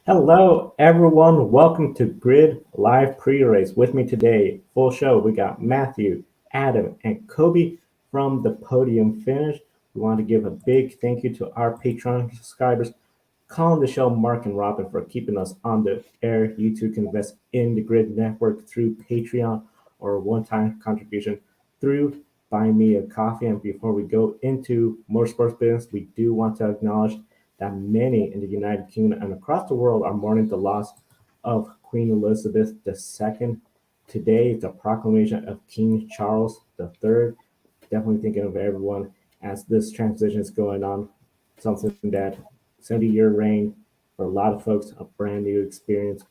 Hello, everyone. Welcome to Grid Live Pre-Race. With me today, full show, we got Matthew, Adam, and Kobe from the podium finish. We want to give a big thank you to our Patreon subscribers, calling the show Mark and Robin for keeping us on the air. You too can invest in the Grid Network through Patreon or a one-time contribution through Buy Me a Coffee. And before we go into more sports business, we do want to acknowledge that many in the United Kingdom and across the world are mourning the loss of Queen Elizabeth II. Today, it's a proclamation of King Charles III. Definitely thinking of everyone as this transition is going on. Something that 70-year reign for a lot of folks, a brand new experience.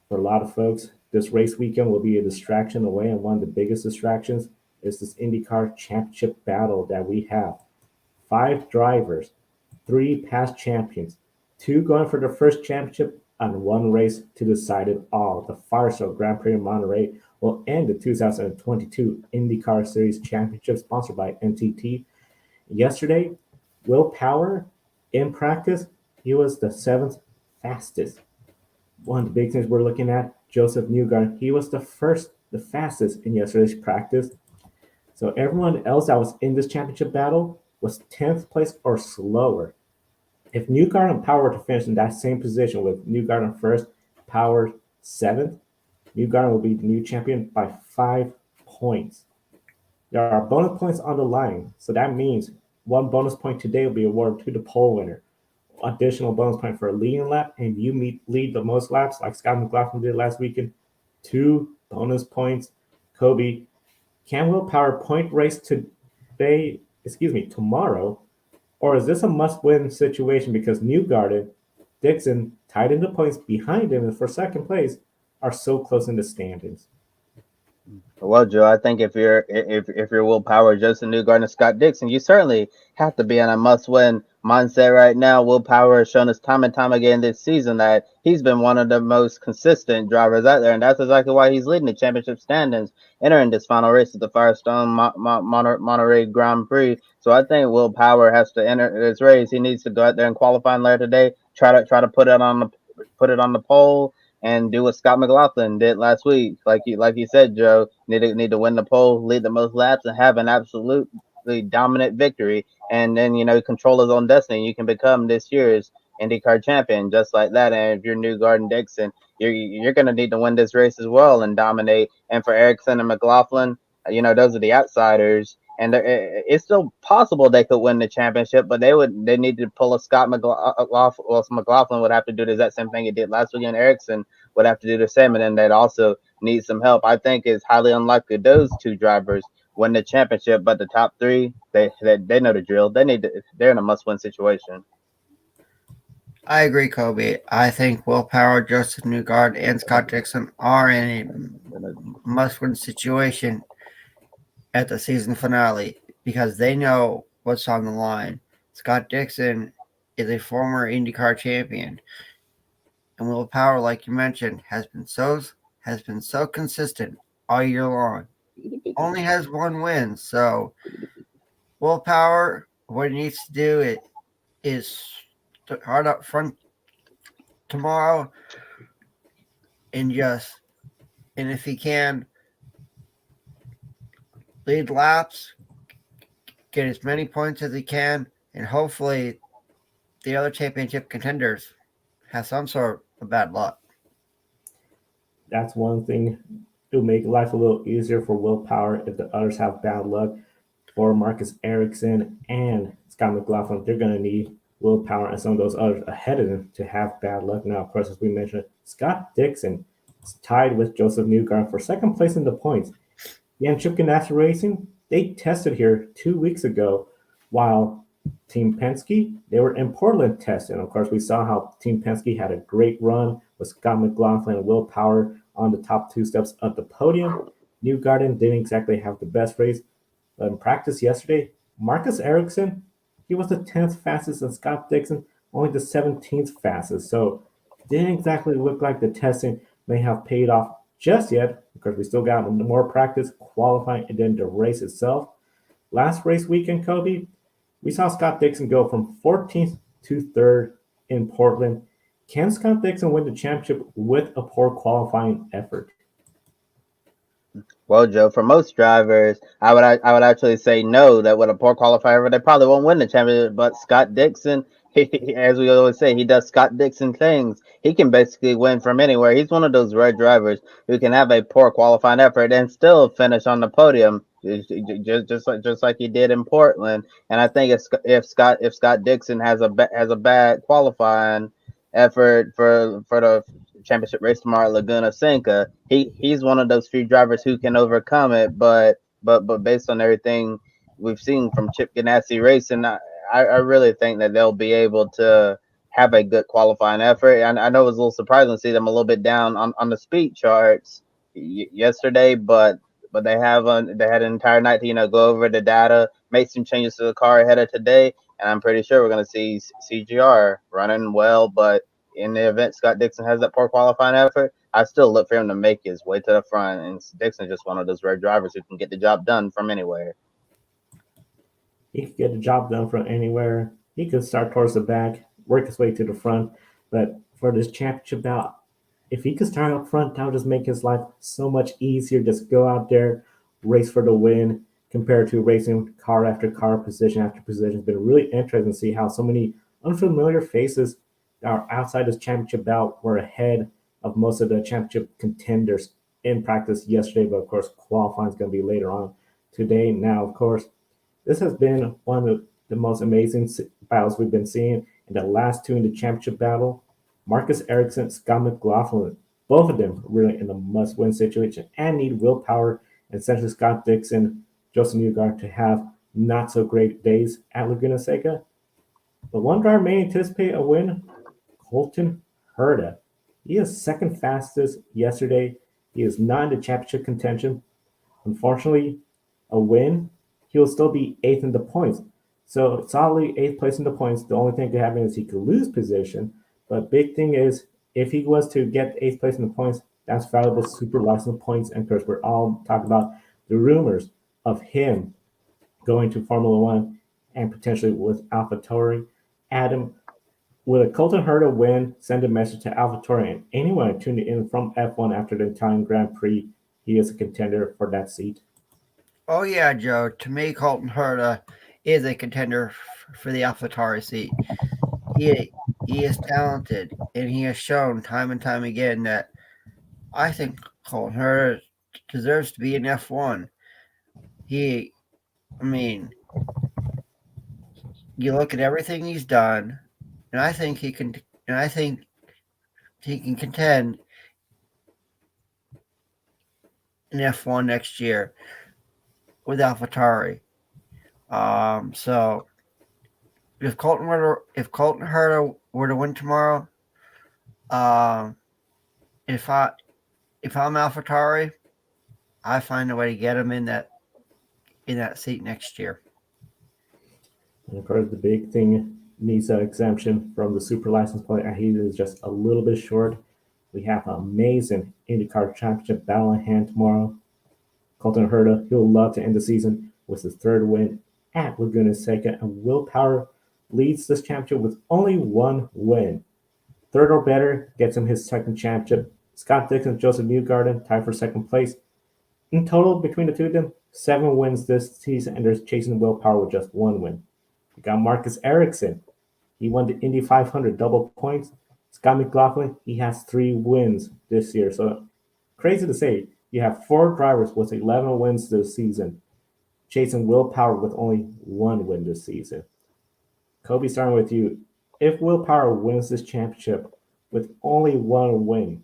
For a lot of folks, this race weekend will be a distraction away, and one of the biggest distractions is this INDYCAR championship battle that we have. Five drivers, three past champions, two going for their first championship, and one race to decide it all. The Firestone Grand Prix in Monterey will end the 2022 IndyCar Series Championship sponsored by NTT. Yesterday, Will Power in practice, he was the seventh fastest. One of the big things we're looking at, Joseph Newgarden, he was the fastest in yesterday's practice. So everyone else that was in this championship battle was 10th place or slower. If Newgarden and Power were to finish in that same position with Newgarden first, Power seventh, Newgarden will be the new champion by 5 points. There are bonus points on the line, so that means one bonus point today will be awarded to the pole winner. Additional bonus point for a leading lap, and lead the most laps like Scott McLaughlin did last weekend. 2 bonus points. Kobe, can Will Power point race tomorrow? Or is this a must-win situation because Newgarden, Dixon, tied in the points behind him for second place, are so close in the standings? Well, Joe, I think if you're Will Power, Justin Newgarden, and Scott Dixon, you certainly have to be in a must-win mindset right now. Will Power has shown us time and time again this season that he's been one of the most consistent drivers out there, and that's exactly why he's leading the championship standings, entering this final race of the Firestone Monterey Grand Prix. So I think Will Power has to enter this race. He needs to go out there and qualify later today. Try to put it on the pole and do what Scott McLaughlin did last week. Like you said, Joe, need to win the pole, lead the most laps, and have an absolutely dominant victory. And then control his own destiny. You can become this year's IndyCar champion just like that. And if you're New Garden Dixon, you're going to need to win this race as well and dominate. And for Ericsson and McLaughlin, those are the outsiders. And it's still possible they could win the championship, but they need to pull a Scott McLaughlin. Well, McLaughlin would have to do the exact same thing he did last weekend. Ericsson would have to do the same, and then they'd also need some help. I think it's highly unlikely those two drivers win the championship, but the top three, they know the drill. They're in a must-win situation. I agree, Kobe. I think Will Power, Justin Newgarden, and Scott Dixon are in a must-win situation at the season finale because they know what's on the line. Scott Dixon is a former IndyCar champion, and Will Power, like you mentioned, has been so consistent all year long. Only has one win, so Will Power, what he needs to do is hard up front tomorrow and if he can lead laps, get as many points as he can, and hopefully the other championship contenders have some sort of bad luck. That's one thing. It'll make life a little easier for Will Power if the others have bad luck. For Marcus Ericsson and Scott McLaughlin, they're going to need Will Power and some of those others ahead of them to have bad luck. Now, of course, as we mentioned, Scott Dixon is tied with Joseph Newgarden for second place in the points. And Chip Ganassi Racing, they tested here 2 weeks ago while Team Penske, they were in Portland testing. Of course, we saw how Team Penske had a great run with Scott McLaughlin and Will Power on the top two steps of the podium. Newgarden didn't exactly have the best race. But in practice yesterday, Marcus Ericsson, he was the 10th fastest, and Scott Dixon only the 17th fastest. So didn't exactly look like the testing may have paid off just yet because we still got more practice, qualifying, and then the race itself. Last race weekend, Kobe, we saw Scott Dixon go from 14th to 3rd in Portland. Can Scott Dixon win the championship with a poor qualifying effort? Well, Joe, for most drivers, I would actually say no. That with a poor qualifier, they probably won't win the championship. But Scott Dixon, as we always say, he does Scott Dixon things. He can basically win from anywhere. He's one of those rare drivers who can have a poor qualifying effort and still finish on the podium, just like he did in Portland. And I think if Scott Dixon has a bad qualifying effort for the championship race tomorrow at Laguna Seca, he's one of those few drivers who can overcome it. But based on everything we've seen from Chip Ganassi Racing, I really think that they'll be able to have a good qualifying effort. And I know it was a little surprising to see them a little bit down on the speed charts yesterday, but they had an entire night to go over the data, make some changes to the car ahead of today, and I'm pretty sure we're going to see CGR running well. But in the event Scott Dixon has that poor qualifying effort, I still look for him to make his way to the front. And Dixon's just one of those rare drivers who can get the job done from anywhere. He could get the job done from anywhere. He could start towards the back, work his way to the front. But for this championship bout, if he could start up front, that would just make his life so much easier. Just go out there, race for the win, compared to racing car after car, position after position. It's been really interesting to see how so many unfamiliar faces that are outside this championship bout were ahead of most of the championship contenders in practice yesterday. But of course, qualifying is going to be later on today. Now, of course, this has been one of the most amazing battles we've been seeing. In the last two in the championship battle, Marcus Ericsson, Scott McLaughlin, both of them really in a must-win situation and need willpower, and essentially Scott Dixon, Joseph Newgarden to have not so great days at Laguna Seca. But one driver may anticipate a win, Colton Herta. He is second fastest yesterday. He is not in the championship contention. Unfortunately, a win, he'll still be eighth in the points. So solidly eighth place in the points. The only thing that could happen is he could lose position. But big thing is if he was to get eighth place in the points, that's valuable super license points. And of course, we're all talking about the rumors of him going to Formula One and potentially with AlphaTauri. Adam, will a Colton Herta win send a message to AlphaTauri and anyone tuning in from F1 after the Italian Grand Prix? He is a contender for that seat. Oh yeah, Joe. To me, Colton Herta is a contender for the AlphaTauri seat. He is talented, and he has shown time and time again that I think Colton Herta deserves to be in F1. I mean, you look at everything he's done, and I think he can contend in F1 next year with AlphaTauri. So if Colton Herta were to win tomorrow, if I'm AlphaTauri, I find a way to get him in that seat next year. And of course, the big thing needs an exemption from the super license plate, and he is just a little bit short. We have an amazing IndyCar Championship battle in hand tomorrow. Colton Herta, he'll love to end the season with his third win at Laguna Seca, and Will Power leads this championship with only one win. Third or better gets him his second championship. Scott Dixon and Joseph Newgarden tied for second place. In total, between the two of them, 7 wins this season, and they're chasing Will Power with just 1 win. We got Marcus Ericsson. He won the Indy 500 double points. Scott McLaughlin, he has 3 wins this year. So crazy to say, you have 4 drivers with 11 wins this season, chasing Will Power with only 1 win this season. Kobe, starting with you. If Will Power wins this championship with only 1 win,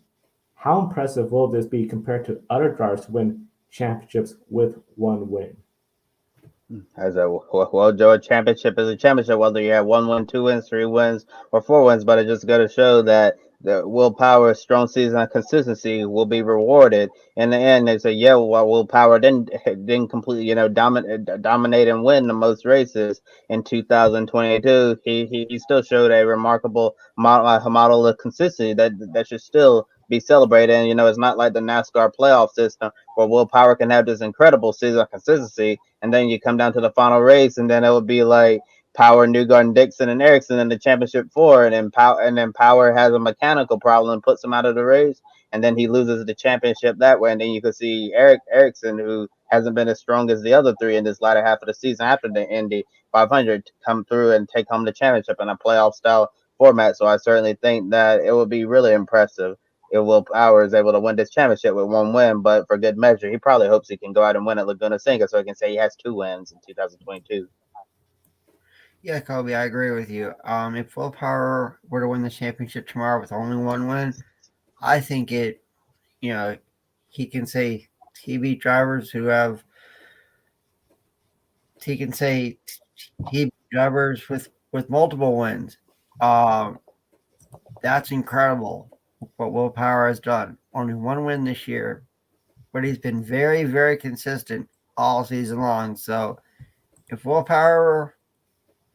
how impressive will this be compared to other drivers who win championships with 1 win? Well, Joe, a championship is a championship, whether you have 1 win, 2 wins, 3 wins, or 4 wins. But it just got to show that the willpower, strong season, and consistency will be rewarded. In the end, they say, yeah, well, willpower didn't completely, dominate and win the most races in 2022. He still showed a remarkable model of consistency that should still be celebrated. And it's not like the NASCAR playoff system where willpower can have this incredible season of consistency, and then you come down to the final race, and then it would be like Power, Newgarden, Dixon, and Ericsson in the championship four, and then Power has a mechanical problem and puts him out of the race, and then he loses the championship that way. And then you can see Ericsson, who hasn't been as strong as the other three in this latter half of the season after the Indy 500, come through and take home the championship in a playoff style format. So I certainly think that it would be really impressive if Will Power is able to win this championship with one win. But for good measure, he probably hopes he can go out and win at Laguna Seca so he can say he has 2 wins in 2022. Yeah, Kobe, I agree with you. If Will Power were to win the championship tomorrow with only one win, I think he can say he beat drivers who have. He can say he beat drivers with multiple wins. Um, that's incredible what Will Power has done. Only one win this year, but he's been very, very consistent all season long. So if Will Power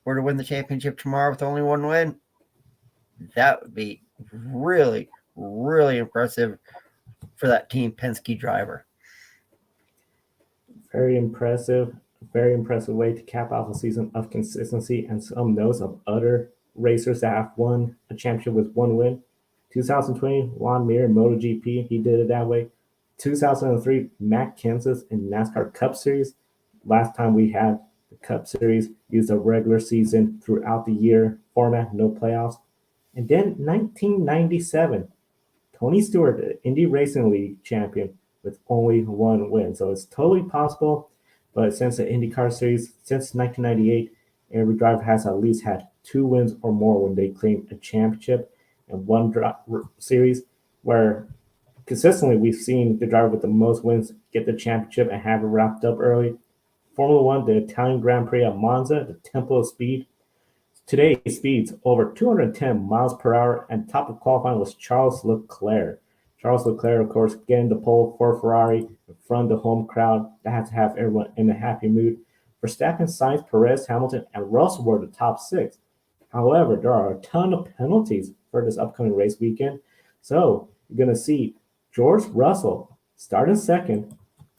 were to win the championship tomorrow with only one win, that would be really, really impressive for that Team Penske driver. Very impressive. Very impressive way to cap off a season of consistency and some notes of other racers that have won a championship with one win. 2020, Juan Mir in MotoGP, he did it that way. 2003, Matt Kenseth in NASCAR Cup Series. Last time we had the Cup Series, used a regular season throughout the year format, no playoffs. And then 1997, Tony Stewart, the Indy Racing League champion, with only one win. So it's totally possible. But since the IndyCar series, since 1998, every driver has at least had 2 wins or more when they claim a championship in one series, where consistently we've seen the driver with the most wins get the championship and have it wrapped up early. Formula One, the Italian Grand Prix at Monza, the Temple of Speed. Today speeds over 210 miles per hour, and top of qualifying was Charles Leclerc. Charles Leclerc, of course, getting the pole for Ferrari in front of the home crowd. That had to have everyone in a happy mood. Verstappen, Sainz, Perez, Hamilton, and Russell were the top 6. However, there are a ton of penalties for this upcoming race weekend. So you're going to see George Russell starting second,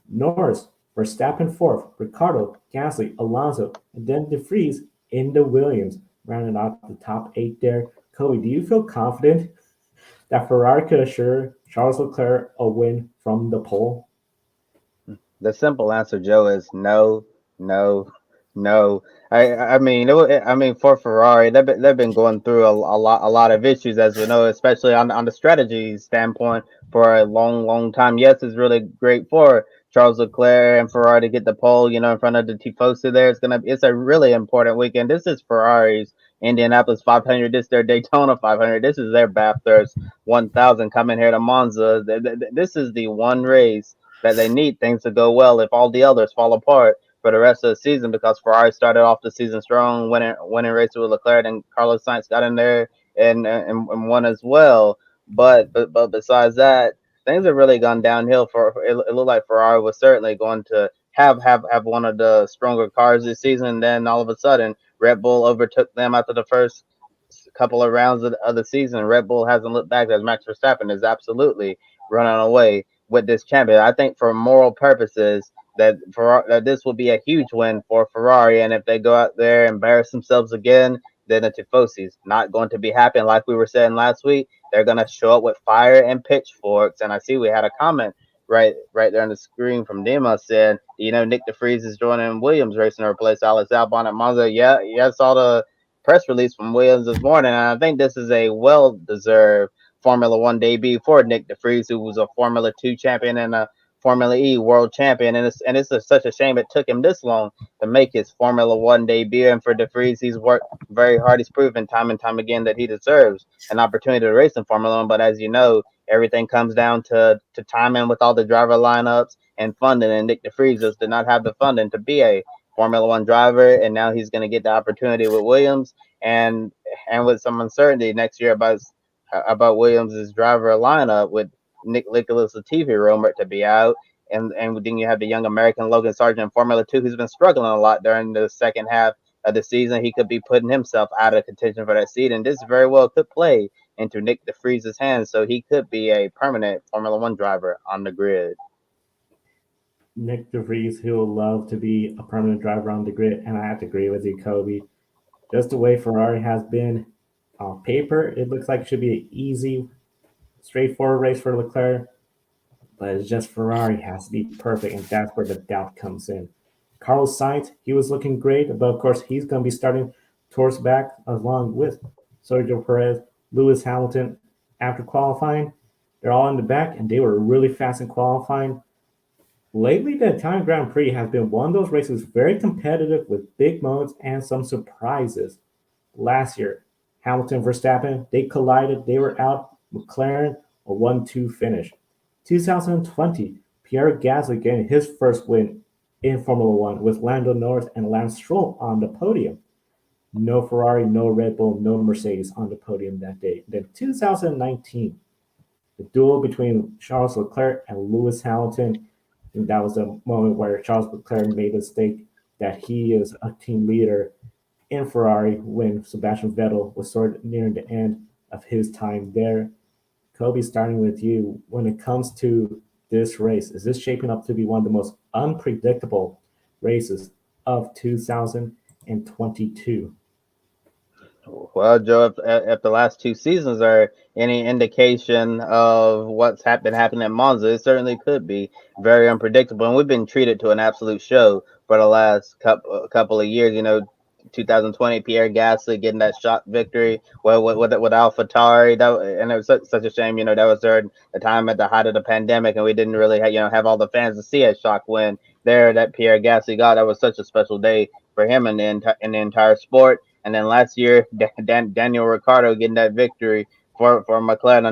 Norris, Verstappen fourth, Ricciardo, Gasly, Alonso, and then De Vries in the Williams, rounding out the top 8 there. Kobe, do you feel confident that Ferrari could assure Charles Leclerc a win from the pole? The simple answer, Joe, is no, no, no. I mean, for Ferrari, they've been going through a lot of issues, as we know, especially on the strategy standpoint for a long time. Yes, it's really great for Charles Leclerc and Ferrari to get the pole, in front of the Tifosi there. It's a really important weekend. This is Ferrari's Indianapolis 500. This is their Daytona 500. This is their Bathurst 1000 coming here to Monza. This is the one race that they need things to go well if all the others fall apart for the rest of the season, because Ferrari started off the season strong, winning races with Leclerc, and Carlos Sainz got in there and won as well. But besides that, things have really gone downhill. It looked like Ferrari was certainly going to have one of the stronger cars this season. And then all of a sudden, Red Bull overtook them after the first couple of rounds of the season. Red Bull hasn't looked back as Max Verstappen is absolutely running away with this champion. I think for moral purposes that this will be a huge win for Ferrari, and if they go out there and embarrass themselves again, then the Tifosi's not going to be happy. And like we were saying last week, they're going to show up with fire and pitchforks. And I see we had a comment right there on the screen from Dima saying, Nick DeVries is joining Williams racing to replace Alex Albon at Monza. Yeah, I saw the press release from Williams this morning, and I think this is a well-deserved Formula One debut for Nick DeVries, who was a Formula 2 champion and a Formula E world champion. And it's such a shame it took him this long to make his Formula One debut. And for DeVries, he's worked very hard. He's proven time and time again that he deserves an opportunity to race in Formula One. But as you know, everything comes down to timing with all the driver lineups and funding. And Nick DeVries just did not have the funding to be a Formula One driver, and now he's going to get the opportunity with Williams, and with some uncertainty next year about Williams' driver lineup, with Nicholas Latifi rumored to be out, and then you have the young American Logan Sargent in Formula 2, who's been struggling a lot during the second half of the season. He could be putting himself out of contention for that seat, and this very well could play into Nick DeVries' hands, so he could be a permanent Formula One driver on the grid. Nick DeVries, he will love to be a permanent driver on the grid, and I have to agree with you, Kobe. Just the way Ferrari has been on paper, it looks like it should be an easy, straightforward race for Leclerc, but it's just Ferrari has to be perfect, and that's where the doubt comes in. Carlos Sainz, he was looking great, but of course he's going to be starting towards back along with Sergio Perez, Lewis Hamilton. After qualifying, they're all in the back, and they were really fast in qualifying. Lately, the Italian Grand Prix has been one of those races very competitive with big moments and some surprises. Last year, Hamilton Verstappen, they collided, they were out. McLaren, a 1-2 finish. 2020, Pierre Gasly getting his first win in Formula One with Lando Norris and Lance Stroll on the podium. No Ferrari, no Red Bull, no Mercedes on the podium that day. Then 2019, the duel between Charles Leclerc and Lewis Hamilton. And that was the moment where Charles Leclerc made a mistake that he is a team leader in Ferrari when Sebastian Vettel was sort of nearing the end of his time there. Kobe, starting with you, when it comes to this race, is this shaping up to be one of the most unpredictable races of 2022? Well, Joe, if the last two seasons are any indication of what's been happening at Monza, it certainly could be very unpredictable. And we've been treated to an absolute show for the last couple of years. 2020, Pierre Gasly getting that shock victory with AlphaTauri. And it was such a shame. That was during the time at the height of the pandemic, and we didn't really have all the fans to see a shock win there that Pierre Gasly got. That was such a special day for him and in the entire sport. And then last year, Daniel Ricciardo getting that victory for McLaren,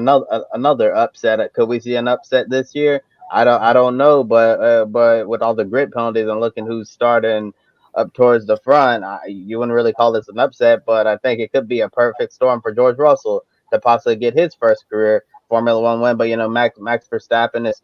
another upset. Could we see an upset this year? I don't know, but with all the grid penalties and looking who's starting up towards the front, you wouldn't really call this an upset, but I think it could be a perfect storm for George Russell to possibly get his first career Formula One win. But Max Verstappen is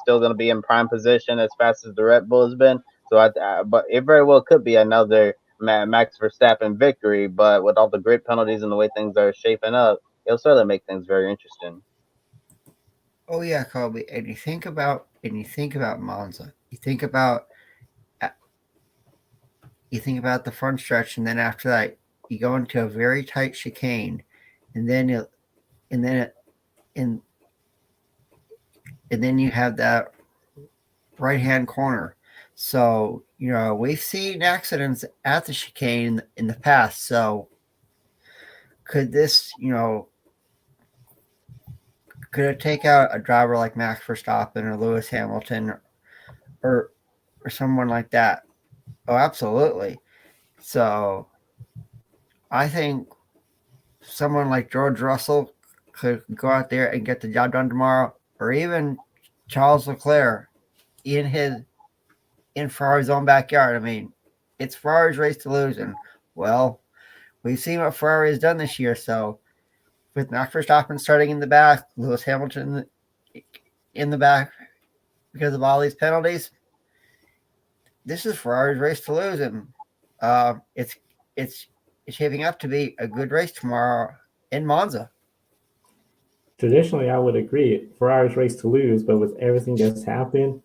still going to be in prime position as fast as the Red Bull has been. So but it very well could be another Max Verstappen victory, but with all the grid penalties and the way things are shaping up, it'll certainly make things very interesting. Oh yeah, Kobe. And you think about Monza. You think about the front stretch, and then after that, you go into a very tight chicane, and then you have that right hand corner. So, we've seen accidents at the chicane in the past. So could this, could it take out a driver like Max Verstappen or Lewis Hamilton or someone like that? Oh, absolutely. So I think someone like George Russell could go out there and get the job done tomorrow, or even Charles Leclerc in Ferrari's own backyard. I mean, it's Ferrari's race to lose, and well, we've seen what Ferrari has done this year. So with Max Verstappen starting in the back, Lewis Hamilton in the back because of all these penalties, this is Ferrari's race to lose, and it's shaping up to be a good race tomorrow in Monza. Traditionally, I would agree Ferrari's race to lose, but with everything that's happened,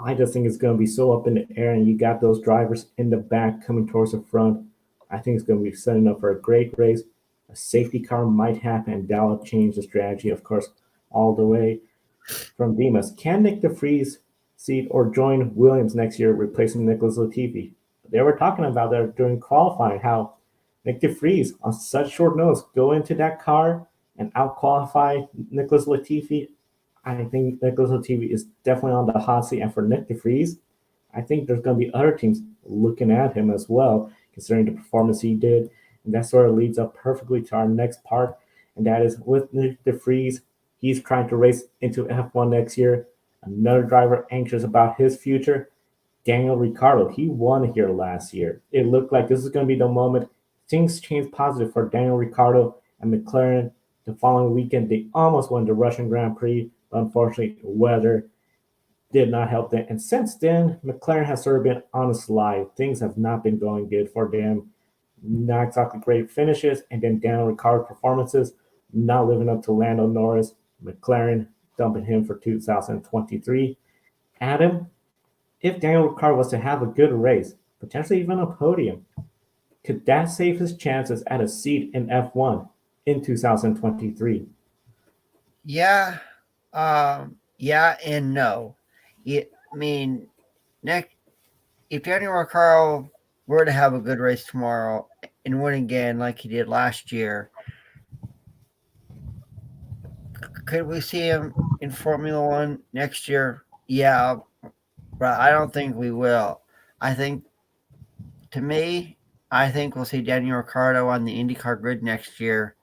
I just think it's going to be so up in the air, and you got those drivers in the back coming towards the front. I think it's going to be setting up for a great race. A safety car might happen, and that'll change the strategy, of course, all the way. From Demas, can Nick DeVries seat or join Williams next year, replacing Nicholas Latifi? They were talking about that during qualifying, how Nick DeVries, on such short notice, go into that car and out-qualify Nicholas Latifi. I think Nicholas Latifi is definitely on the hot seat. And for Nick DeVries, I think there's going to be other teams looking at him as well, considering the performance he did. And that sort of leads up perfectly to our next part, and that is with Nick DeVries. He's trying to race into F1 next year. Another driver anxious about his future, Daniel Ricciardo. He won here last year. It looked like this is going to be the moment. Things changed positive for Daniel Ricciardo and McLaren. The following weekend, they almost won the Russian Grand Prix, but unfortunately, weather did not help them. And since then, McLaren has sort of been on a slide. Things have not been going good for them. Not exactly great finishes, and then Daniel Ricciardo performances not living up to Lando Norris. McLaren dumping him for 2023. Adam, if Daniel Ricciardo was to have a good race, potentially even a podium, Could that save his chances at a seat in F1 in 2023? Yeah, yeah, and no. I mean, next if Daniel Ricciardo were to have a good race tomorrow and win again like he did last year, could we see him in Formula One next year? Yeah, but I don't think we will. I think, to me, I think we'll see Daniel Ricciardo on the IndyCar grid next year.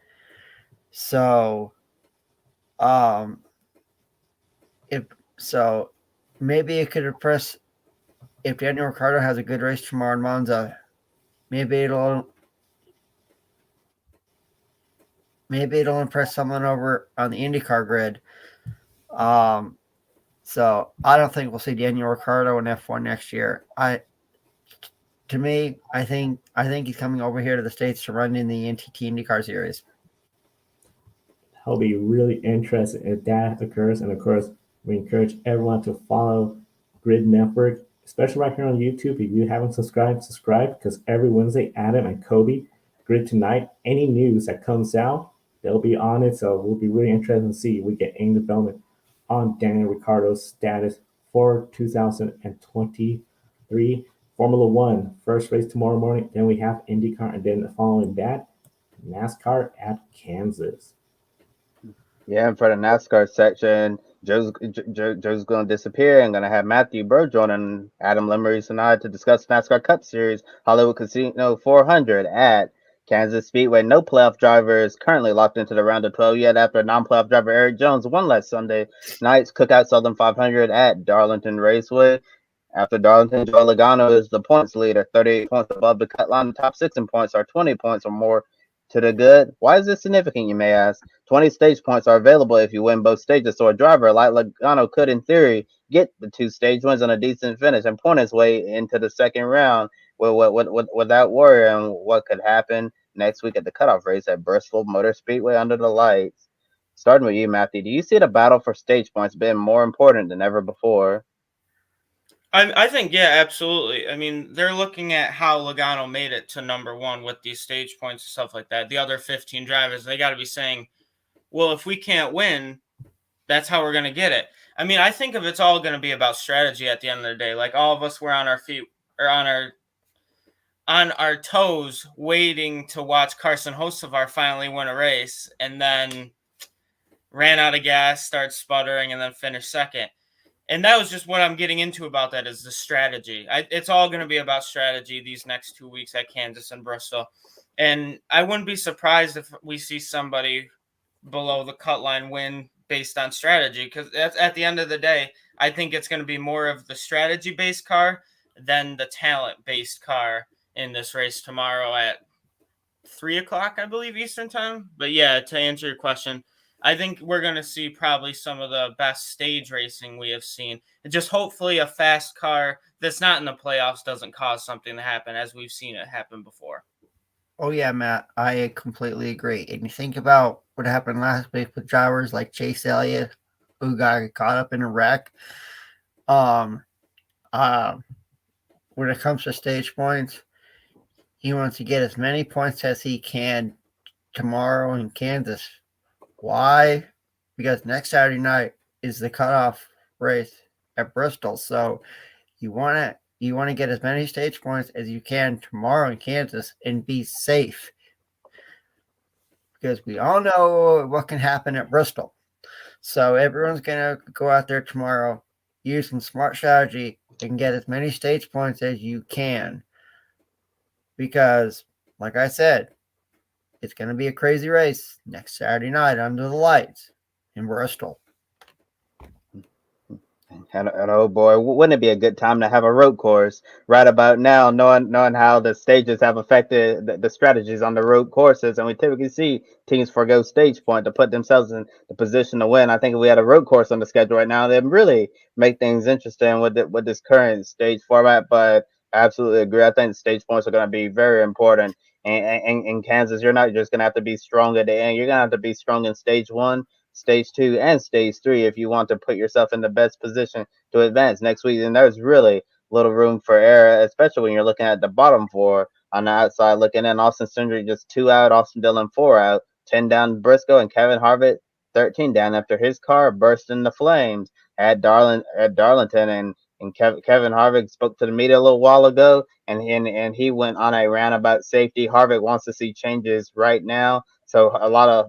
So, um, if so, maybe it could impress if Daniel Ricciardo has a good race tomorrow in Monza. Maybe it'll impress someone over on the IndyCar grid. Um, so I don't think we'll see Daniel Ricciardo in F1 next year. To me, I think he's coming over here to the States to run in the NTT IndyCar series. I'll be really interested if that occurs. And of course, we encourage everyone to follow Grid Network, especially right here on YouTube. If you haven't subscribed, subscribe because every Wednesday, Adam and Kobe, Grid Tonight, any news that comes out, they'll be on it. So we'll be really interested to see if we get any development on Daniel Ricciardo's status for 2023 Formula One. First race tomorrow morning, then we have IndyCar, and then following that, NASCAR at Kansas. Yeah, and for the NASCAR section, Joe's going to disappear and going to have Matthew Burr joining Adam Lemmeries and I to discuss NASCAR Cup Series Hollywood Casino 400 at Kansas Speedway. No playoff driver is currently locked into the round of 12 yet after non-playoff driver Eric Jones won last Sunday night's Cookout Southern 500 at Darlington Raceway. After Darlington, Joe Logano is the points leader, 38 points above the cut line. The top 6 in points are 20 points or more to the good. Why is this significant, you may ask? 20 stage points are available if you win both stages, so a driver like Logano could, in theory, get the 2 stage wins on a decent finish and point his way into the second round without worrying what could happen next week at the cutoff race at Bristol Motor Speedway under the lights. Starting with you, Matthew, do you see the battle for stage points being more important than ever before? I think, yeah, absolutely. I mean, they're looking at how Logano made it to number one with these stage points and stuff like that. The other 15 drivers, they got to be saying, well, if we can't win, that's how we're going to get it. I mean, I think it's all going to be about strategy at the end of the day. Like, all of us were on our feet or on our toes waiting to watch Carson Hocevar finally win a race, and then ran out of gas, started sputtering, and then finished second. And that was just what I'm getting into about that is the strategy. It's all going to be about strategy these next 2 weeks at Kansas and Bristol. And I wouldn't be surprised if we see somebody below the cut line win based on strategy, because at the end of the day, I think it's going to be more of the strategy-based car than the talent-based car in this race tomorrow at 3 o'clock, I believe, Eastern time. But yeah, to answer your question, I think we're going to see probably some of the best stage racing we have seen. And just hopefully a fast car that's not in the playoffs doesn't cause something to happen, as we've seen it happen before. Oh, yeah, Matt, I completely agree. And you think about what happened last week with drivers like Chase Elliott, who got caught up in a wreck. When it comes to stage points, he wants to get as many points as he can tomorrow in Kansas. Why? Because next Saturday night is the cutoff race at Bristol. So you want to get as many stage points as you can tomorrow in Kansas and be safe. Because we all know what can happen at Bristol. So everyone's going to go out there tomorrow, use some smart strategy, and get as many stage points as you can. Because, like I said, it's going to be a crazy race next Saturday night under the lights in Bristol. And oh boy, wouldn't it be a good time to have a road course right about now, knowing how the stages have affected the strategies on the road courses, and we typically see teams forego stage point to put themselves in the position to win. I think if we had a road course on the schedule right now, they'd really make things interesting with this current stage format. But I absolutely agree. I think stage points are going to be very important. And in Kansas, you're not just going to have to be strong at the end. You're going to have to be strong in stage 1, stage 2, and stage 3 if you want to put yourself in the best position to advance next week. And there's really little room for error, especially when you're looking at the bottom 4 on the outside looking in. Austin Cindric just 2 out, Austin Dillon 4 out, 10 down Briscoe, and Kevin Harvick 13 down after his car burst into flames at Darlington. And Kevin Harvick spoke to the media a little while ago, and he went on a rant about safety. Harvick wants to see changes right now, so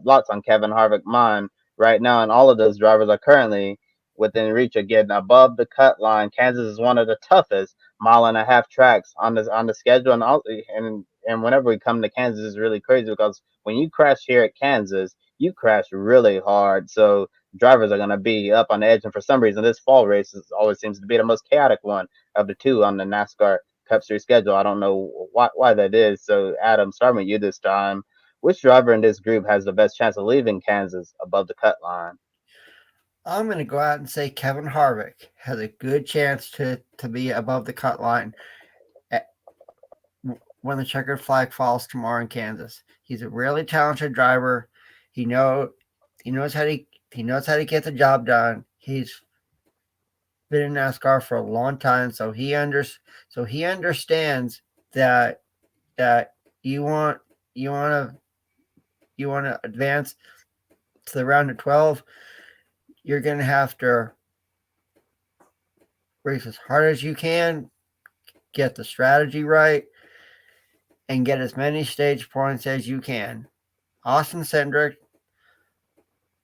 lots on Kevin Harvick's mind right now, and all of those drivers are currently within reach of getting above the cut line. Kansas is one of the toughest mile-and-a-half tracks on the schedule, and whenever we come to Kansas, it's really crazy because when you crash here at Kansas, you crash really hard. So drivers are going to be up on the edge, and for some reason, this fall race always seems to be the most chaotic one of the two on the NASCAR Cup Series schedule. I don't know why that is. So, Adam, starting with you this time, which driver in this group has the best chance of leaving Kansas above the cut line? I'm going to go out and say Kevin Harvick has a good chance to be above the cut line when the checkered flag falls tomorrow in Kansas. He's a really talented driver. He knows how to get the job done. He's been in NASCAR for a long time, so he understands that you want to advance to the round of 12. You're going to have to race as hard as you can, get the strategy right, and get as many stage points as you can. Austin Cindric,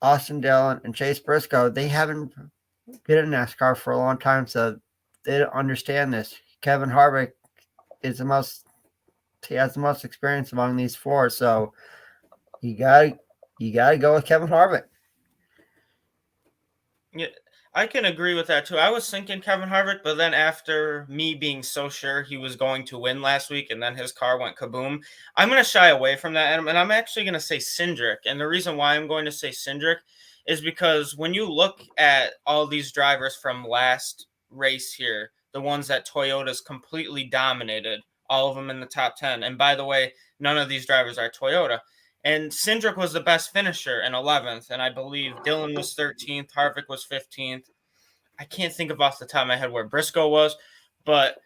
Austin Dillon, and Chase Briscoe, they haven't been in NASCAR for a long time, so they don't understand this. Kevin Harvick has the most experience among these four, so you gotta go with Kevin Harvick. Yeah, I can agree with that too. I was thinking Kevin Harvick, but then after me being so sure he was going to win last week and then his car went kaboom, I'm going to shy away from that, Adam, and I'm actually going to say Cindric. And the reason why I'm going to say Cindric is because when you look at all these drivers from last race here, the ones that Toyota's completely dominated, all of them in the top 10. And by the way, none of these drivers are Toyota. And Cindric was the best finisher in 11th, and I believe Dillon was 13th, Harvick was 15th. I can't think of off the top of my head where Briscoe was, but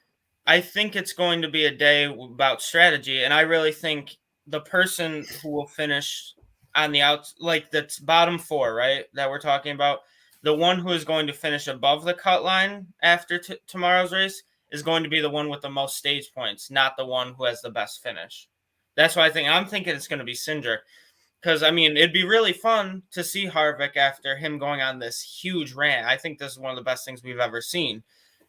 I think it's going to be a day about strategy, and I really think the person who will finish on the out, like that's bottom four, right, that we're talking about, the one who is going to finish above the cut line after tomorrow's race is going to be the one with the most stage points, not the one who has the best finish. That's why I'm thinking it's going to be Cindric. Because, I mean, it'd be really fun to see Harvick after him going on this huge rant. I think this is one of the best things we've ever seen.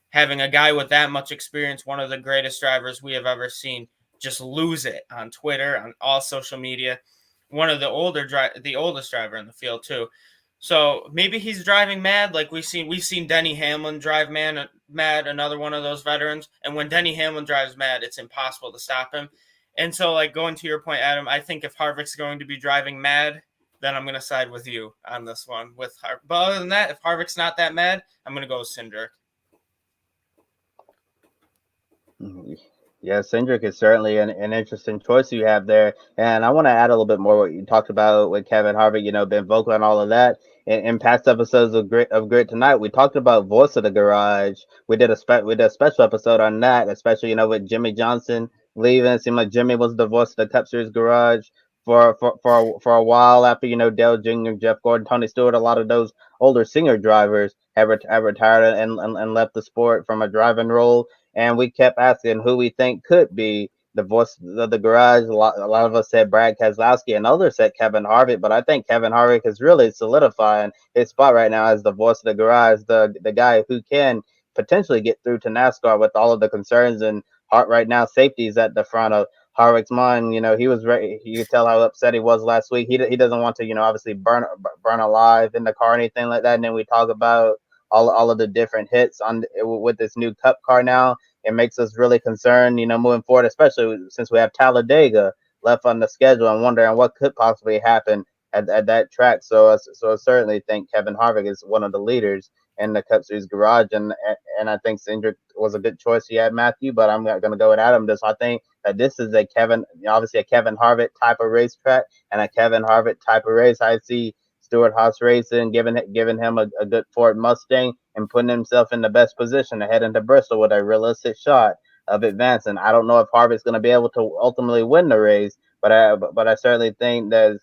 Having a guy with that much experience, one of the greatest drivers we have ever seen, just lose it on Twitter, on all social media. One of the oldest driver in the field, too. So maybe he's driving mad like we've seen Denny Hamlin drive mad, another one of those veterans. And when Denny Hamlin drives mad, it's impossible to stop him. And so, like, going to your point, Adam, I think if Harvick's going to be driving mad, then I'm going to side with you on this one. But other than that, if Harvick's not that mad, I'm going to go with Cindric. Yeah, Cindric is certainly an interesting choice you have there. And I want to add a little bit more what you talked about with Kevin Harvick, been vocal and all of that. In past episodes of Grid Tonight, we talked about voice of the garage. We did a special episode on that, especially, with Jimmy Johnson leaving. It seemed like Jimmy was the voice of the Cup Series garage for a while after, Dale Jr., Jeff Gordon, Tony Stewart, a lot of those older senior drivers have retired and left the sport from a driving role. And we kept asking who we think could be the voice of the garage. A lot of us said Brad Keselowski, and others said Kevin Harvick. But I think Kevin Harvick is really solidifying his spot right now as the voice of the garage, the guy who can potentially get through to NASCAR with all of the concerns. And right now, safety is at the front of Harvick's mind. He was ready. You could tell how upset he was last week. He doesn't want to, obviously burn alive in the car or anything like that. And then we talk about all of the different hits with this new Cup car now. It makes us really concerned, moving forward, especially since we have Talladega left on the schedule and wondering what could possibly happen at that track. So I certainly think Kevin Harvick is one of the leaders in the Cup Series garage, and I think Cindric was a good choice. You had Matthew, but I'm going to go with Adam. I think that this is obviously a Kevin Harvick type of racetrack and a Kevin Harvick type of race. I see Stewart Haas Racing giving him a good Ford Mustang and putting himself in the best position to head into Bristol with a realistic shot of advancing. I don't know if Harvick's going to be able to ultimately win the race, but I certainly think that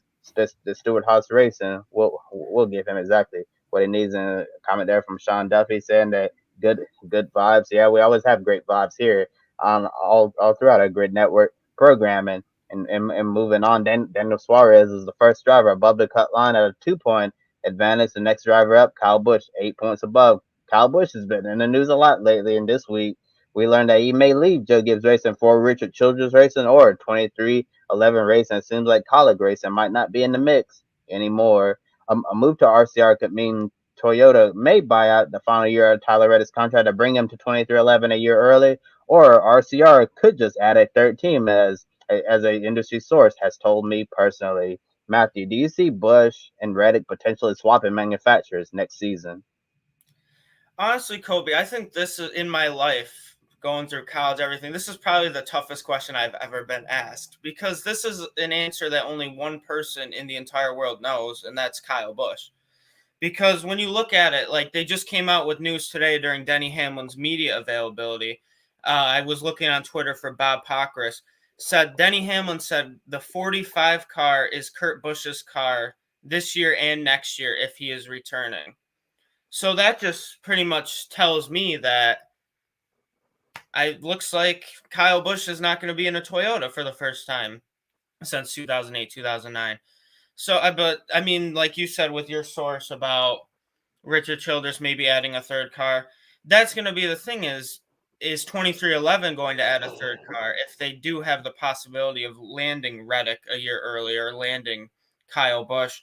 the Stewart Haas Racing will give him exactly what he needs. And a comment there from Sean Duffy saying that good vibes. Yeah, we always have great vibes here on all throughout our Grid Network programming. And moving on, Daniel Suarez is the first driver above the cut line at a 2-point advantage. The next driver up, Kyle Busch, 8 points above. Kyle Busch has been in the news a lot lately, and this week we learned that he may leave Joe Gibbs Racing for Richard Childress Racing or 2311 Racing. It seems like Colleague Racing might not be in the mix anymore. A move to RCR could mean Toyota may buy out the final year of Tyler Reddick's contract to bring him to 2311 a year early, or RCR could just add a third team as a industry source has told me personally. Matthew, do you see Busch and Reddick potentially swapping manufacturers next season? Honestly, Kobe, I think this is in my life, going through college, everything. This is probably the toughest question I've ever been asked, because this is an answer that only one person in the entire world knows, and that's Kyle Busch. Because when you look at it, like they just came out with news today during Denny Hamlin's media availability. I was looking on Twitter for Bob Pockris. Denny Hamlin said the 45 car is Kurt Busch's car this year and next year if he is returning. So that just pretty much tells me that it looks like Kyle Busch is not going to be in a Toyota for the first time since 2008, 2009. So, but I mean, like you said with your source about Richard Childress maybe adding a third car, that's going to be the thing is 2311 going to add a third car if they do have the possibility of landing Reddick a year earlier, landing Kyle Busch?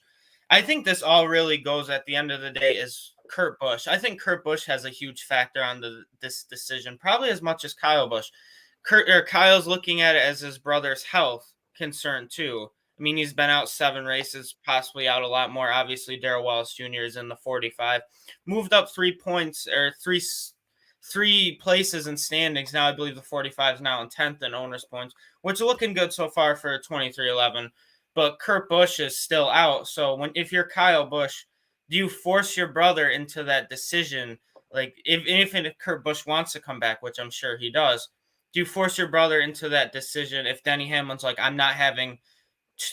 I think this all really goes at the end of the day is Kurt Busch. I think Kurt Busch has a huge factor on this decision, probably as much as Kyle Busch. Kyle's looking at it as his brother's health concern too. I mean, he's been out 7 races, possibly out a lot more. Obviously, Darrell Wallace Jr. is in the 45. Moved up 3 points or three places in standings. Now I believe the 45 is now in 10th in owners points, which are looking good so far for 2311. But Kurt Busch is still out. So if you're Kyle Busch, do you force your brother into that decision? Like if Kurt Busch wants to come back, which I'm sure he does, do you force your brother into that decision if Denny Hamlin's like, I'm not having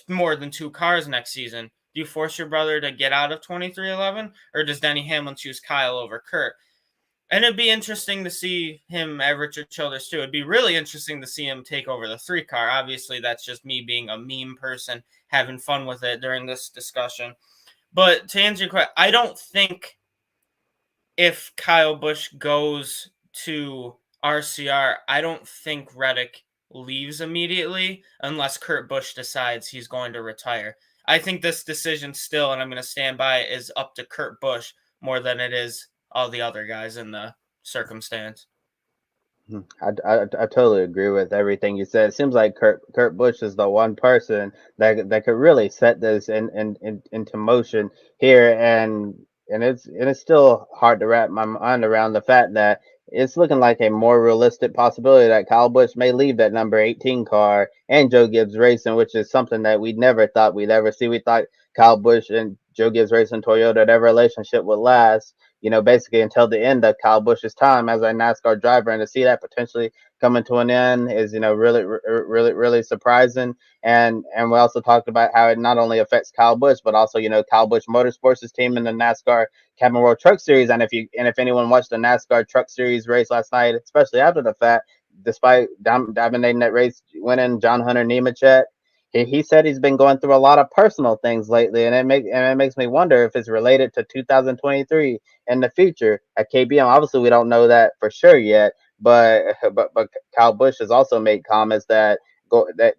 more than 2 cars next season? Do you force your brother to get out of 2311, or does Denny Hamlin choose Kyle over Kurt? And it'd be interesting to see him at Richard Childress too. It'd be really interesting to see him take over the 3 car. Obviously, that's just me being a meme person having fun with it during this discussion. But to answer your question, I don't think if Kyle Busch goes to RCR, I don't think Reddick leaves immediately unless Kurt Busch decides he's going to retire. I think this decision still, and I'm going to stand by it, is up to Kurt Busch more than it is all the other guys in the circumstance. I totally agree with everything you said. It seems like Kurt Busch is the one person that could really set this into motion here, and it's still hard to wrap my mind around the fact that it's looking like a more realistic possibility that Kyle Busch may leave that number 18 car and Joe Gibbs Racing, which is something that we never thought we'd ever see. We thought Kyle Busch and Joe Gibbs Racing Toyota, that relationship would last, basically until the end of Kyle Busch's time as a NASCAR driver, and to see that potentially coming to an end is, really surprising. And we also talked about how it not only affects Kyle Busch, but also, Kyle Busch Motorsports' team in the NASCAR Camping World Truck Series. And if anyone watched the NASCAR Truck Series race last night, especially after the fact, despite dominating that race, winning John Hunter Nemechek, he said he's been going through a lot of personal things lately, and it makes me wonder if it's related to 2023 in the future at KBM. Obviously, we don't know that for sure yet, but Kyle Busch has also made comments that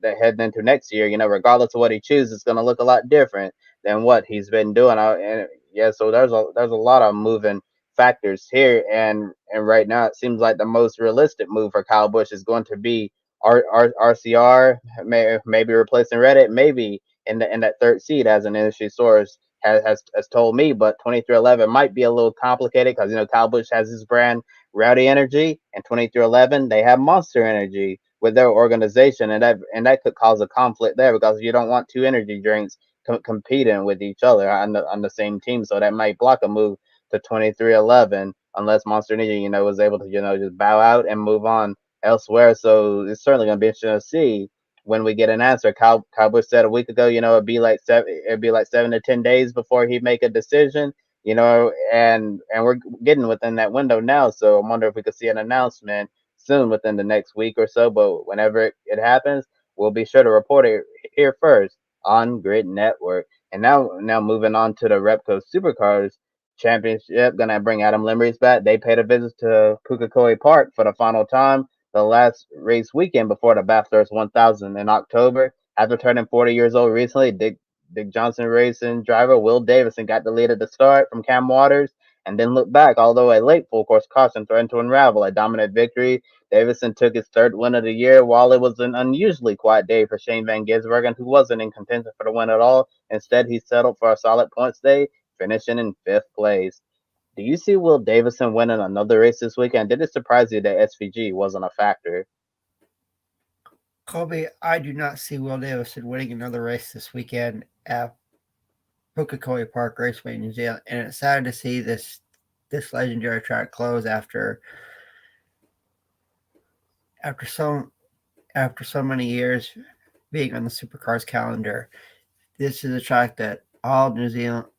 heading into next year, regardless of what he chooses, it's going to look a lot different than what he's been doing. So there's a lot of moving factors here, and right now it seems like the most realistic move for Kyle Busch is going to be RCR, maybe replacing Reddit, maybe in that third seat, as an industry source has told me. But 2311 might be a little complicated because Kyle Busch has his brand Rowdy Energy, and 2311 they have Monster Energy with their organization, and that could cause a conflict there because you don't want 2 energy drinks competing with each other on the same team. So that might block a move to 2311 unless Monster Energy was able to just bow out and move on elsewhere. So it's certainly going to be interesting to see when we get an answer. Kyle Busch said a week ago, it'd be like 7 to 10 days before he make a decision. And we're getting within that window now. So I wonder if we could see an announcement soon within the next week or so. But whenever it happens, we'll be sure to report it here first on Grid Network. And now moving on to the Repco Supercars Championship, gonna bring Adam Limerick's back. They paid a visit to Pukekohe Park for the final time, the last race weekend before the Bathurst 1000 in October. After turning 40 years old recently, Dick Johnson Racing driver Will Davison got the lead at the start from Cam Waters and then looked back, although a late full course caution threatened to unravel a dominant victory. Davison took his third win of the year while it was an unusually quiet day for Shane Van Gisbergen, who wasn't in contention for the win at all. Instead, he settled for a solid points day, finishing in fifth place. Do you see Will Davison winning another race this weekend? Did it surprise you that SVG wasn't a factor? Kobe, I do not see Will Davison winning another race this weekend at Pukekohe Park Raceway in New Zealand, and it's sad to see this legendary track close after so many years being on the Supercars calendar. This is a track that all New Zealand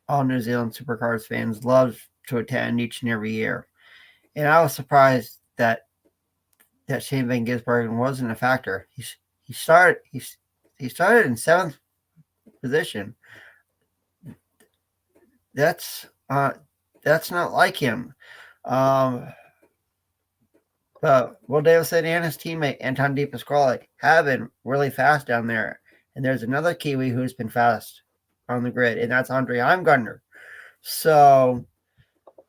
Supercars fans love to attend each and every year. And I was surprised that Shane Van Gisbergen wasn't a factor. He started in seventh position. That's not like him. But Will Davison and his teammate Anton De Pasquale have been really fast down there. And there's another Kiwi who's been fast on the grid, and that's Andre Heimgartner. So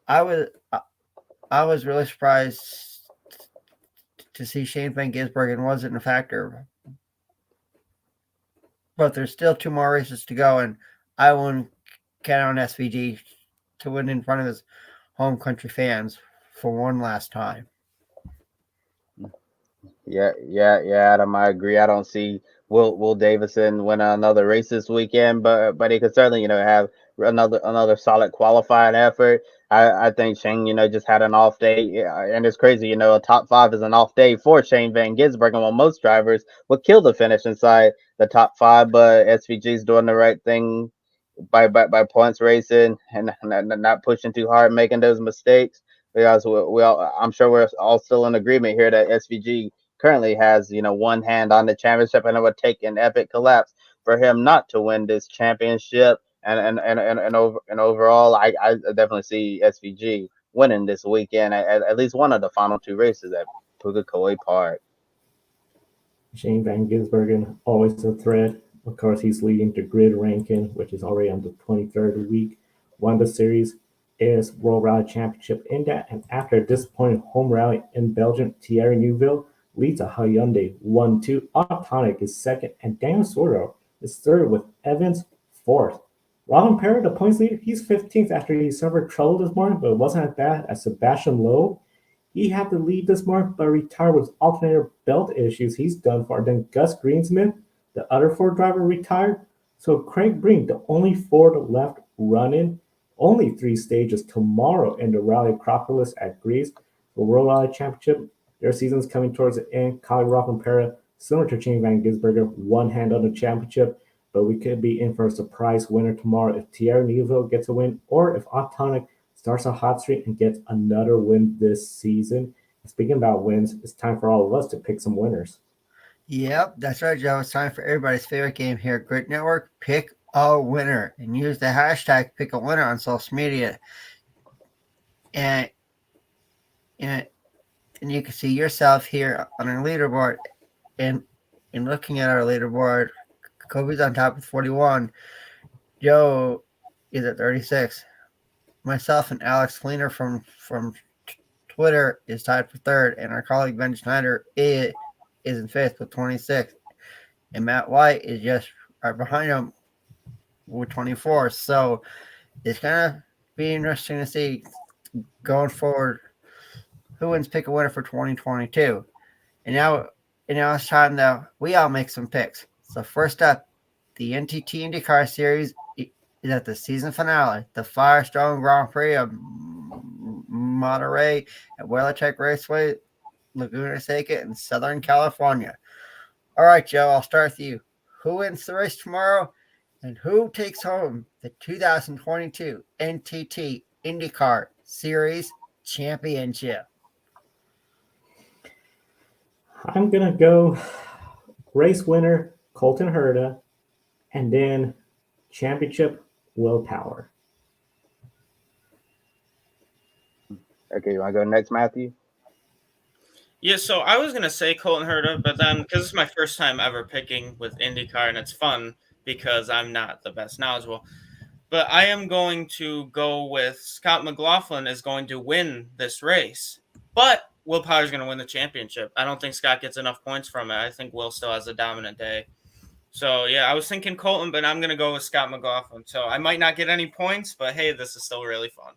I was really surprised to see Shane Van Gisbergen wasn't a factor. But there's still 2 more races to go, and I won't count on SVG to win in front of his home country fans for one last time. Yeah, Adam, I agree. I don't see Will Davison win another race this weekend, but he could certainly, have another solid qualifying effort. I think Shane, just had an off day, and it's crazy, a top 5 is an off day for Shane Van Gisbergen. While most drivers would kill the finish inside the top 5, but SVG's doing the right thing by points racing and not pushing too hard, making those mistakes. Because I'm sure we're all still in agreement here that SVG currently has, one hand on the championship, and it would take an epic collapse for him not to win this championship. And overall, I definitely see SVG winning this weekend at least one of the final 2 races at Pukekohe Park. Shane Van Gisbergen, always a threat. Of course, he's leading the grid ranking, which is already on the 23rd week. Won the series is World Rally Championship in that, and after a disappointing home rally in Belgium, Thierry Neuville leads a Hyundai 1-2. Autotonic is second, and Daniel Sordo is third with Evans fourth. Robin Parra, the points leader, he's 15th after he suffered trouble this morning, but it wasn't as bad as Sebastian Loeb. He had the lead this morning, but retired with alternator belt issues. He's done for. Then Gus Greensmith, the other Ford driver, retired. So Craig Breen, the only Ford left running. Only 3 stages tomorrow in the Rally Acropolis at Greece. The World Rally Championship, their season's coming towards the end. Kyle Robin Parra, similar to Shane Van Gisbergen, one hand on the championship, but we could be in for a surprise winner tomorrow if Thierry Neuville gets a win, or if Autotonic starts a hot streak and gets another win this season. And speaking about wins, it's time for all of us to pick some winners. Yep, that's right, Joe. It's time for everybody's favorite game here at Grid Network. Pick a winner and use the hashtag pick a winner on social media. And you can see yourself here on our leaderboard. And in looking at our leaderboard, Kobe's on top with 41. Joe is at 36. Myself and Alex Fleener from Twitter is tied for third, and our colleague Ben Schneider is in fifth with 26. And Matt White is just right behind him with 24. So it's going to be interesting to see going forward who wins pick a winner for 2022. And now it's time that we all make some picks. So first up, the NTT INDYCAR Series is at the season finale, the Firestone Grand Prix of Monterey at WeatherTech Raceway, Laguna Seca in Southern California. All right, Joe, I'll start with you. Who wins the race tomorrow, and who takes home the 2022 NTT INDYCAR Series Championship? I'm going to go race winner Colton Herta, and then championship Will Power. Okay, you want to go next, Matthew? Yeah, so I was gonna say Colton Herta, but then because it's my first time ever picking with IndyCar, and it's fun because I'm not the best knowledgeable. But I am going to go with Scott McLaughlin is going to win this race, but Will Power is going to win the championship. I don't think Scott gets enough points from it. I think Will still has a dominant day. So yeah, I was thinking Colton, but I'm going to go with Scott McLaughlin. So I might not get any points, but hey, this is still really fun.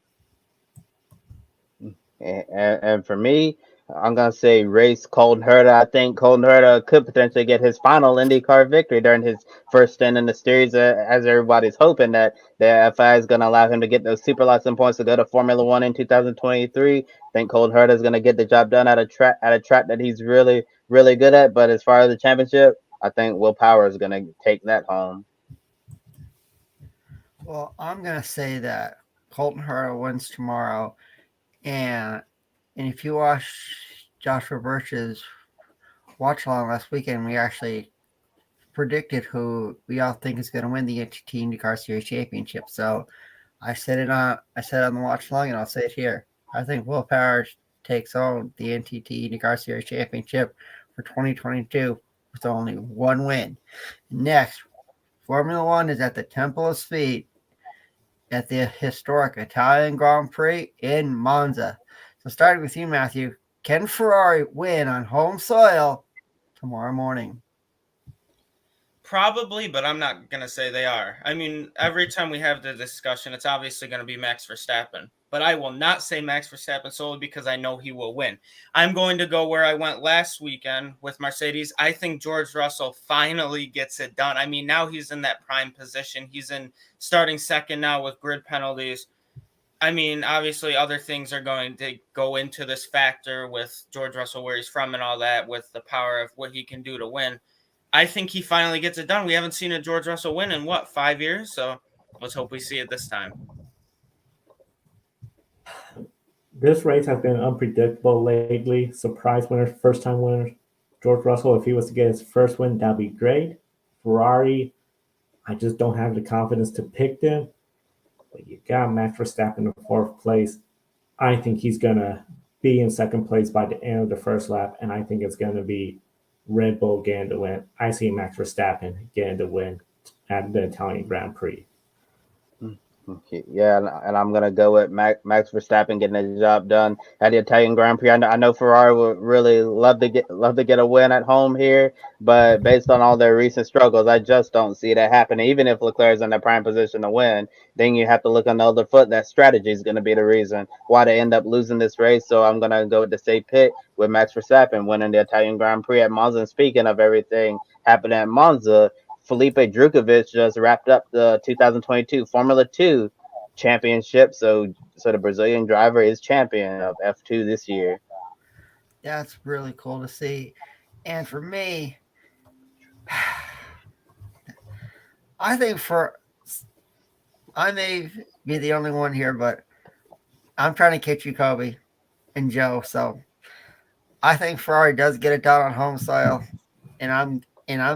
And for me, I'm gonna say race Colton Herta. I think Colton Herta could potentially get his final IndyCar victory during his first stint in the series, as everybody's hoping that the FIA is gonna allow him to get those super license points to go to Formula One in 2023. I think Colton Herta is gonna get the job done at a track that he's really really good at. But as far as the championship, I think Will Power is gonna take that home. Well, I'm going to say that Colton Herta wins tomorrow. And if you watch Joshua Birch's watch along last weekend, we actually predicted who we all think is going to win the NTT IndyCar Series Championship. So I said it on the watch along, and I'll say it here. I think Will Power takes on the NTT IndyCar Series Championship for 2022 with only one win. Next, Formula One is at the Temple of Speed at the historic Italian Grand Prix in Monza. So starting with you, Matthew, can Ferrari win on home soil tomorrow morning? Probably, but I'm not going to say they are. I mean, every time we have the discussion, it's obviously going to be Max Verstappen. But I will not say Max Verstappen solely because I know he will win. I'm going to go where I went last weekend with Mercedes. I think George Russell finally gets it done. I mean, now he's in that prime position. He's in starting second now with grid penalties. I mean, obviously other things are going to go into this factor with George Russell, where he's from and all that, with the power of what he can do to win. I think he finally gets it done. We haven't seen a George Russell win in, 5 years? So let's hope we see it this time. This race has been unpredictable lately. Surprise winners, first time winners. George Russell, if he was to get his first win, that'd be great. Ferrari, I just don't have the confidence to pick them. But you got Max Verstappen in fourth place. I think he's going to be in second place by the end of the first lap, and I think it's going to be Red Bull getting the win. I see Max Verstappen getting the win at the Italian Grand Prix. Yeah, and I'm gonna go with Max Verstappen getting the job done at the Italian Grand Prix. I know Ferrari would really love to get a win at home here, but based on all their recent struggles, I just don't see that happening. Even if Leclerc's in the prime position to win, then you have to look on the other foot. That strategy is going to be the reason why they end up losing this race. So I'm gonna go with the safe pick with Max Verstappen winning the Italian Grand Prix at Monza. And speaking of everything happening at Monza, Felipe Drukovich just wrapped up the 2022 Formula 2 championship. So the Brazilian driver is champion of F2 this year. That's really cool to see. And for me, I may be the only one here, but I'm trying to catch you, Kobe and Joe. So I think Ferrari does get it done on home soil, and I'm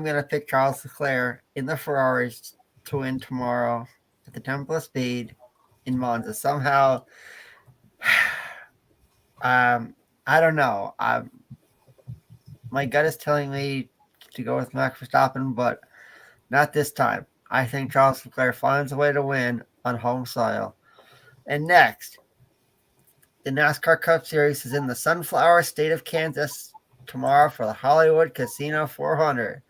going to pick Charles Leclerc in the Ferraris to win tomorrow at the Temple of Speed in Monza. Somehow, I don't know. My gut is telling me to go with Max Verstappen, but not this time. I think Charles Leclerc finds a way to win on home soil. And next, the NASCAR Cup Series is in the Sunflower State of Kansas tomorrow for the Hollywood Casino 400.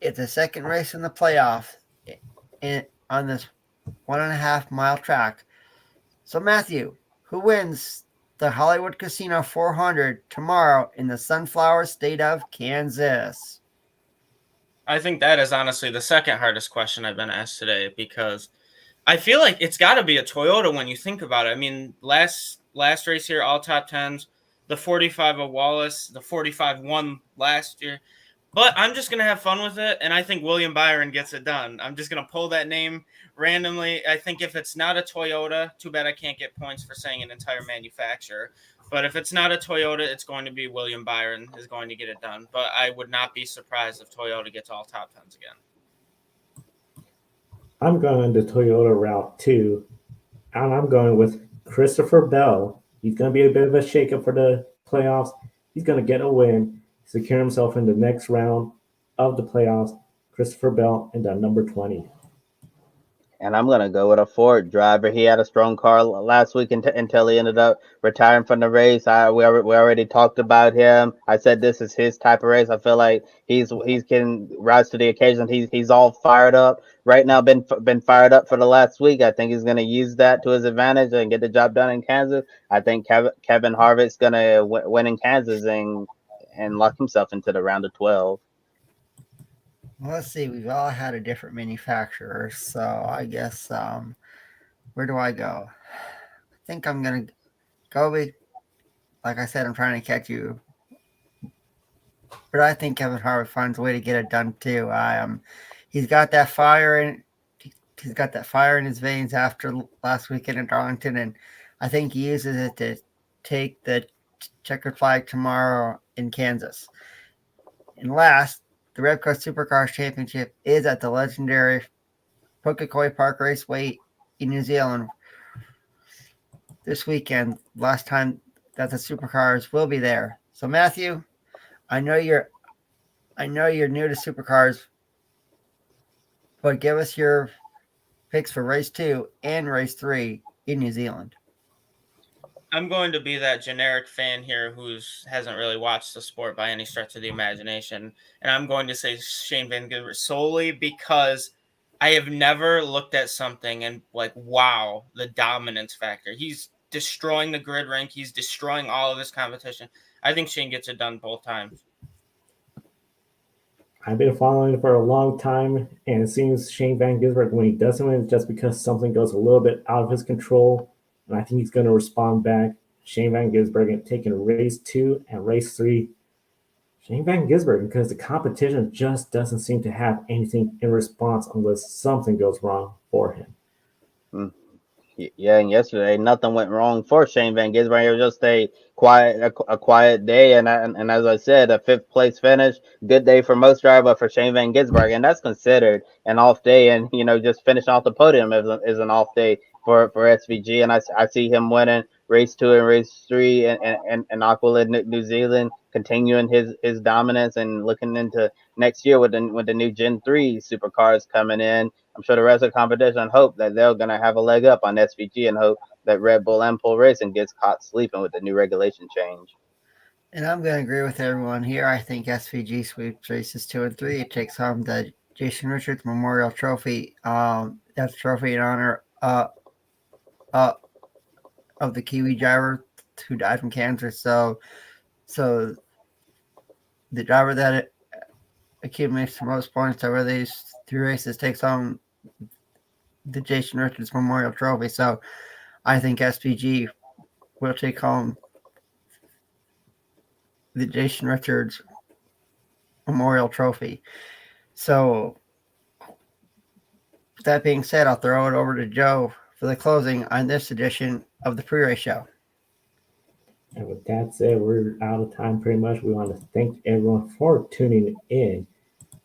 It's the second race in the playoff on this 1.5 mile track. So Matthew, who wins the Hollywood Casino 400 tomorrow in the Sunflower State of Kansas? I think that is honestly the second hardest question I've been asked today, because I feel like it's got to be a Toyota when you think about it. I mean, last race here, all top 10s, the 45 of Wallace, the 45 won last year. But I'm just going to have fun with it, and I think William Byron gets it done. I'm just going to pull that name randomly. I think if it's not a Toyota, too bad I can't get points for saying an entire manufacturer. But if it's not a Toyota, it's going to be William Byron is going to get it done. But I would not be surprised if Toyota gets all top 10s again. I'm going the Toyota route too, and I'm going with Christopher Bell. He's going to be a bit of a shakeup for the playoffs. He's going to get a win, secure himself in the next round of the playoffs. Christopher Bell in the number 20. And I'm going to go with a Ford driver. He had a strong car last week until he ended up retiring from the race. We already talked about him. I said this is his type of race. I feel like he's can rise to the occasion. He's all fired up right now. Been fired up for the last week. I think he's going to use that to his advantage and get the job done in Kansas. I think Kevin Harvick's going to win in Kansas and lock himself into the round of 12. Well, let's see. We've all had a different manufacturer, so I guess where do I go? I think I'm gonna go with, like I said, I'm trying to catch you, but I think Kevin Harvick finds a way to get it done too. He's got that fire in. He's got that fire in his veins after last weekend in Darlington, and I think he uses it to take the checkered flag tomorrow in Kansas. And last, the Repco Supercars Championship is at the legendary Pukekohe Park Raceway in New Zealand this weekend. Last time that the Supercars will be there. So Matthew, I know you're new to Supercars, but give us your picks for race 2 and race 3 in New Zealand. I'm going to be that generic fan here who hasn't really watched the sport by any stretch of the imagination. And I'm going to say Shane Van Gisbergen solely because I have never looked at something and like, wow, the dominance factor. He's destroying the grid rank. He's destroying all of this competition. I think Shane gets it done both times. I've been following it for a long time, and it seems Shane Van Gisbergen, when he doesn't win, it's just because something goes a little bit out of his control. And I think he's going to respond back. Shane Van Gisbergen taking race 2 and race 3. Shane Van Gisbergen, because the competition just doesn't seem to have anything in response unless something goes wrong for him. Yeah, and yesterday nothing went wrong for Shane Van Gisbergen. It was just a quiet day, and as I said, a 5th place finish. Good day for most drivers, but for Shane Van Gisbergen, and that's considered an off day. And just finishing off the podium is an off day for SVG, and I see him winning race 2 and race 3 and Auckland, New Zealand, continuing his dominance and looking into next year with the new Gen 3 supercars coming in. I'm sure the rest of the competition hope that they're going to have a leg up on SVG and hope that Red Bull and Pole Racing gets caught sleeping with the new regulation change. And I'm going to agree with everyone here. I think SVG sweeps races 2 and 3. It takes home the Jason Richards Memorial Trophy. That's a trophy in honor of the Kiwi driver who died from cancer. So the driver that accumulates the most points over these 3 races takes home the Jason Richards Memorial Trophy. So I think SVG will take home the Jason Richards Memorial Trophy. So with that being said, I'll throw it over to Joe for the closing on this edition of the pre-race show. And with that said, we're out of time pretty much. We want to thank everyone for tuning in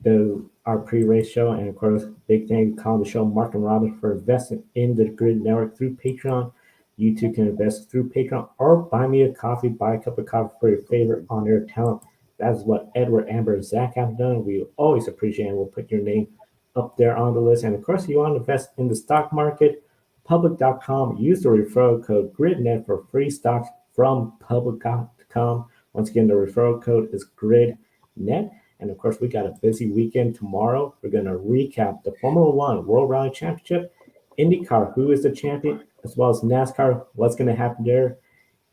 to our pre-race show. And of course, big thank you to the show Mark and Robin for investing in the Grid Network through Patreon. You too can invest through Patreon or buy me a coffee, buy a cup of coffee for your favorite on-air talent. That's what Edward, Amber, and Zach have done. We always appreciate it. We'll put your name up there on the list. And of course, if you want to invest in the stock market, public.com, use the referral code GRIDnet for free stocks from public.com. Once again, the referral code is GRIDnet. And of course, we got a busy weekend tomorrow. We're going to recap the Formula One World Rally Championship, INDYCAR, who is the champion, as well as NASCAR, what's going to happen there,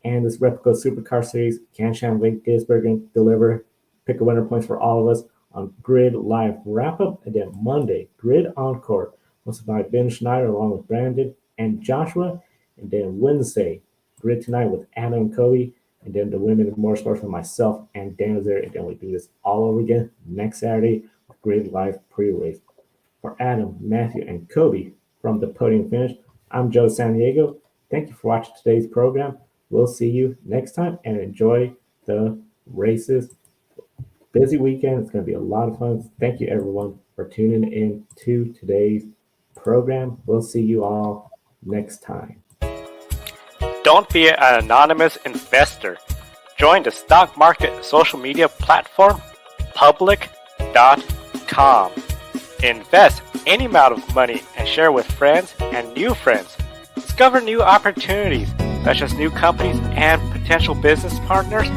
and this Repco Supercar Series. Can Shane Van Gisbergen deliver pick a winner points for all of us on Grid Live Wrap Up? And then Monday, Grid Encore hosted by Ben Schneider along with Brandon and Joshua. And then Wednesday, Grid Tonight with Adam and Kobe. And then the Women in Motorsports with myself and Dan there. And then we do this all over again next Saturday with Grid Live Pre-Race. For Adam, Matthew, and Kobe from the Podium Finish, I'm Joe San Diego. Thank you for watching today's program. We'll see you next time and enjoy the races. Busy weekend. It's going to be a lot of fun. Thank you, everyone, for tuning in to today's program. We'll see you all next time. Don't be an anonymous investor. Join the stock market social media platform, public.com. Invest any amount of money and share with friends and new friends. Discover new opportunities, such as new companies and potential business partners,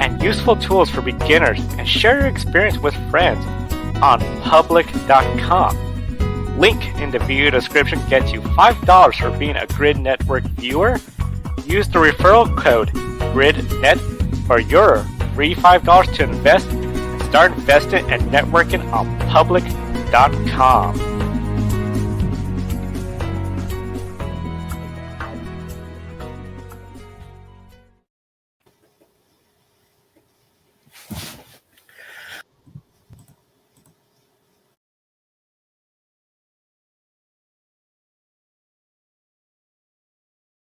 and useful tools for beginners, and share your experience with friends on public.com. Link in the video description gets you $5 for being a Grid Network viewer. Use the referral code GRIDnet for your free $5 to invest and start investing and networking on public.com.